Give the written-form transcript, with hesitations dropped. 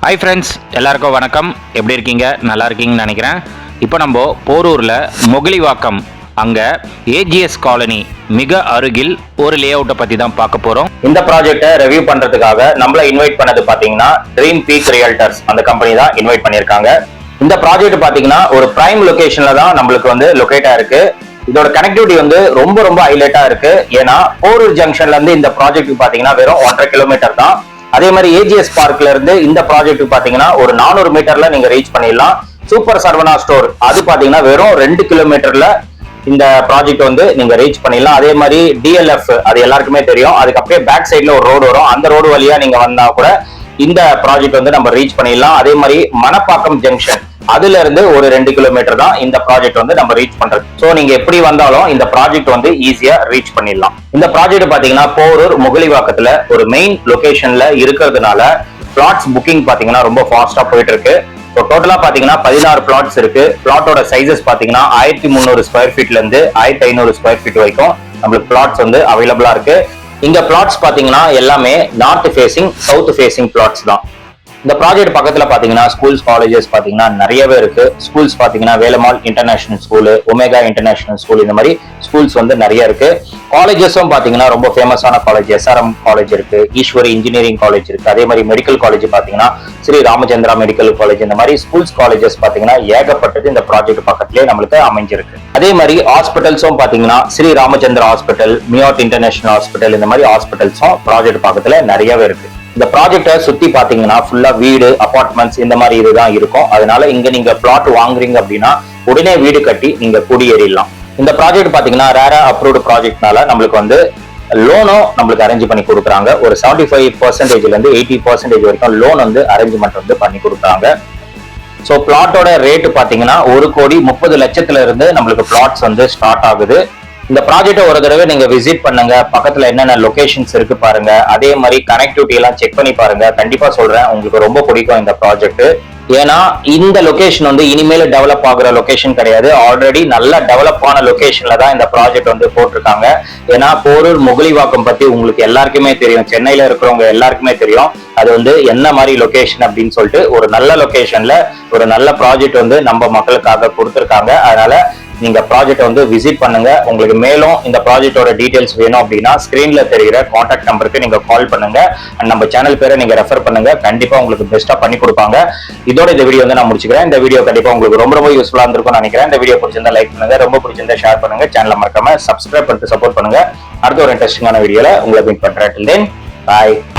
Hi friends, எல்லாருக்கும் வணக்கம். எப்படி இருக்கீங்க? நல்லா இருக்கீங்கன்னு நினைக்கிறேன். இப்போ நம்ம போரூரில் முகலிவாக்கம் அங்கே ஏஜிஎஸ் காலனி மிக அருகில் ஒரு லே அவுட்டை பற்றி தான் பார்க்க போகிறோம். இந்த ப்ராஜெக்டை ரிவ்யூ பண்ணுறதுக்காக நம்மளை இன்வைட் பண்ணது பார்த்தீங்கன்னா ட்ரீம் பீக் ரியல்டர்ஸ் அந்த கம்பெனி தான் இன்வைட் பண்ணியிருக்காங்க. இந்த ப்ராஜெக்ட் பார்த்தீங்கன்னா ஒரு பிரைம் லொகேஷனில் தான் நம்மளுக்கு லொகேட்டாக இருக்கு. இதோட கனெக்டிவிட்டி ரொம்ப ஹைலைட்டா இருக்கு. ஏன்னா போரூர் ஜங்ஷன்ல இருந்து இந்த ப்ராஜெக்ட் பாத்தீங்கன்னா வெறும் 1.5 கிலோமீட்டர் தான். அதே மாதிரி ஏஜிஎஸ் பார்க்ல இருந்து இந்த ப்ராஜெக்ட் பாத்தீங்கன்னா ஒரு 400 மீட்டர்ல நீங்க ரீச் பண்ணிடலாம். சூப்பர் சரவணா ஸ்டோர் அது பாத்தீங்கன்னா வெறும் 2 கிலோமீட்டர்ல இந்த ப்ராஜெக்ட் நீங்க ரீச் பண்ணிடலாம். அதே மாதிரி டிஎல்எஃப் அது எல்லாருக்குமே தெரியும். அதுக்கு அப்படியே பேக் சைட்ல ஒரு ரோடு வரும். அந்த ரோடு வழியா நீங்க வந்தா கூட இந்த ப்ராஜெக்ட் நம்ம ரீச் பண்ணிடலாம். அதே மாதிரி மணப்பாக்கம் ஜங்ஷன் அதுல இருந்து ஒரு 2 கிலோமீட்டர் தான் இந்த ப்ராஜெக்ட் நம்ம ரீச் பண்றது. சோ நீங்க எப்படி வந்தாலும் இந்த ப்ராஜெக்ட் ஈஸியா ரீச் பண்ணிடலாம். இந்த ப்ராஜெக்ட் பாத்தீங்கன்னா போரூர் முகலிவாக்கத்துல ஒரு மெயின் லொகேஷன்ல இருக்கிறதுனால பிளாட்ஸ் புக்கிங் பாத்தீங்கன்னா ரொம்ப ஃபாஸ்டா போயிட்டு இருக்கு. டோட்டலா பாத்தீங்கன்னா 16 பிளாட்ஸ் இருக்கு. பிளாட்டோட சைசஸ் பாத்தீங்கன்னா 1300 ஸ்கொயர் ஃபீட்ல இருந்து 1500 ஸ்கொயர் ஃபீட் வரைக்கும் நம்மளுக்கு பிளாட்ஸ் அவைலபிளா இருக்கு. இந்த பிளாட்ஸ் பாத்தீங்கன்னா எல்லாமே north facing south facing flats தான். இந்த ப்ராஜெக்ட் பக்கத்துல பாத்தீங்கன்னா ஸ்கூல்ஸ் காலேஜஸ் பாத்தீங்கன்னா நிறையவே இருக்கு. ஸ்கூல்ஸ் பாத்தீங்கன்னா Velammal international school, omega international school, இந்த மாதிரி ஸ்கூல்ஸ் நிறைய இருக்கு. காலேஜஸும் பாத்தீங்கன்னா ரொம்ப ஃபேமஸான காலேஜ் எஸ்ஆர்எம் காலேஜ் இருக்கு, ஈஸ்வரி இன்ஜினியரிங் காலேஜ் இருக்கு. அதே மாதிரி மெடிக்கல் காலேஜ் பாத்தீங்கன்னா ஸ்ரீ ராமச்சந்திரா மெடிக்கல் காலேஜ். இந்த மாதிரி ஸ்கூல்ஸ் காலேஜஸ் பாத்தீங்கன்னா ஏகப்பட்டது இந்த ப்ராஜெக்ட் பக்கத்திலே நம்மளுக்கு அமைஞ்சிருக்கு. அதே மாதிரி ஹாஸ்பிட்டல்ஸும் பாத்தீங்கன்னா Sri Ramachandra hospital, MIOT international hospital, இந்த மாதிரி ஹாஸ்பிட்டல்ஸும் ப்ராஜெக்ட் பக்கத்துல நிறையவே இருக்கு. இந்த ப்ராஜெக்டை சுத்தி பாத்தீங்கன்னா ஃபுல்லா வீடு, அபார்ட்மெண்ட்ஸ் இந்த மாதிரி இதுதான் இருக்கும். அதனால இங்க நீங்க பிளாட் வாங்குறீங்க அப்படின்னா உடனே வீடு கட்டி நீங்க குடியேறிடலாம். இந்த ப்ராஜெக்ட் பாத்தீங்கன்னா ரேரா அப்ரூவ்டு ப்ராஜெக்ட்னால நம்மளுக்கு லோனும் நம்மளுக்கு அரேஞ்ச் பண்ணி கொடுக்குறாங்க. ஒரு 75%ல இருந்து 80% வரைக்கும் லோன் அரேஞ்ச்மெண்ட் பண்ணி கொடுக்குறாங்க. ஸோ பிளாட்டோட ரேட்டு பாத்தீங்கன்னா 1,30,00,000 இருந்து நம்மளுக்கு பிளாட்ஸ் ஸ்டார்ட் ஆகுது. இந்த ப்ராஜெக்டை ஒரு தடவை நீங்க விசிட் பண்ணுங்க. பக்கத்துல என்னென்ன லொகேஷன்ஸ் இருக்கு பாருங்க. அதே மாதிரி கனெக்டிவிட்டி எல்லாம் செக் பண்ணி பாருங்க. கண்டிப்பா சொல்றேன், உங்களுக்கு ரொம்ப பிடிக்கும் இந்த ப்ராஜெக்ட். ஏன்னா இந்த லொகேஷன் இனிமேல் டெவலப் ஆகுற லொகேஷன் கிடையாது. ஆல்ரெடி நல்ல டெவலப் ஆன லொகேஷன்ல தான் இந்த ப்ராஜெக்ட் போட்டிருக்காங்க. ஏன்னா போரூர் முகலிவாக்கம் பத்தி உங்களுக்கு எல்லாருக்குமே தெரியும், சென்னையில இருக்கிறவங்க எல்லாருக்குமே தெரியும். அது என்ன மாதிரி லொகேஷன் அப்படின்னு சொல்லிட்டு ஒரு நல்ல லொகேஷன்ல ஒரு நல்ல ப்ராஜெக்ட் நம்ம மக்களுக்காக கொடுத்துருக்காங்க. அதனால நீங்க ப்ராஜெக்ட் விசிட் பண்ணுங்க. உங்களுக்கு மேலும் இந்த ப்ராஜெக்டோட டீடைல்ஸ் வேணும் அப்படின்னா ஸ்கிரீன்ல தெரிகிற கான்டாக்ட் நம்பருக்கு நீங்க கால் பண்ணுங்க. அண்ட் நம்ம சேனல் பேரை நீங்க ரெஃபர் பண்ணுங்க. கண்டிப்பா உங்களுக்கு பெஸ்டா பண்ணி கொடுப்பாங்க. இதோட இந்த வீடியோ நான் முடிச்சுக்கிறேன். இந்த வீடியோ கண்டிப்பா உங்களுக்கு ரொம்ப யூஸ்ஃபுல்லா இருந்திருக்கும்னு நினைக்கிறேன். இந்த வீடியோ பிடிச்சிருந்தா லைக் பண்ணுங்க, ரொம்ப பிடிச்சிருந்தா ஷேர் பண்ணுங்க, சேனலை மறக்காம சப்ஸ்கிரைப் பண்ணிட்டு சப்போர்ட் பண்ணுங்க. அடுத்த ஒரு இன்ட்ரெஸ்டிங்கான வீடியோல உங்களை மீட் பண்றேன். Till then, bye.